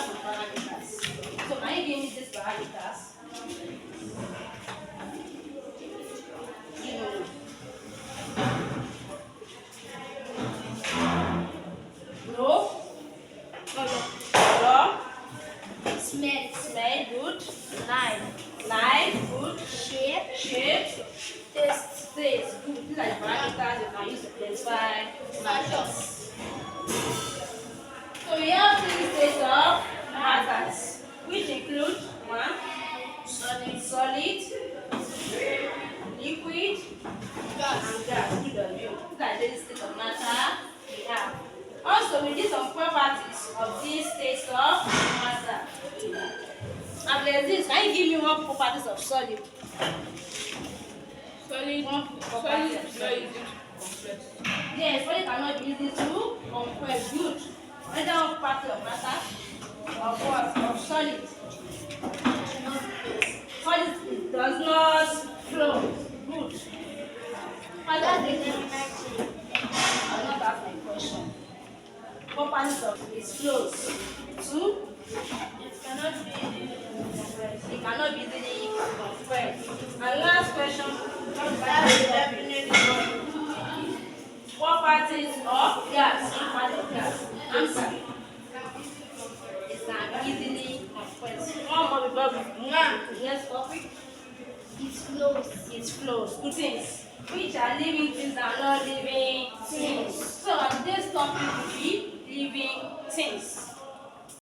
some parameters. So can you give me these parameters? You no, color, smell, good, life, good, shape, taste, good. These are the parameters you can use to classify matters. So we have three states of matters, which include one, solid, liquid, and gas. Good of you. These are the states of matter we have. Also, we did some properties of these states of matter. And there's this. Can you give me one properties of solid? One property of solid. Yes, solid cannot be easy to compress. Good. Another one property of matter of what? Of solid. Solid it does not flow. Good. What does it mean? I will not ask my question. Properties of it flows. Two. It cannot be easily compressed. And last question. Properties of gas. Properties of gas. Answer. It can easily compressed. One more before we move to the next topic. It flows. Two things. Which are living things and not living things. So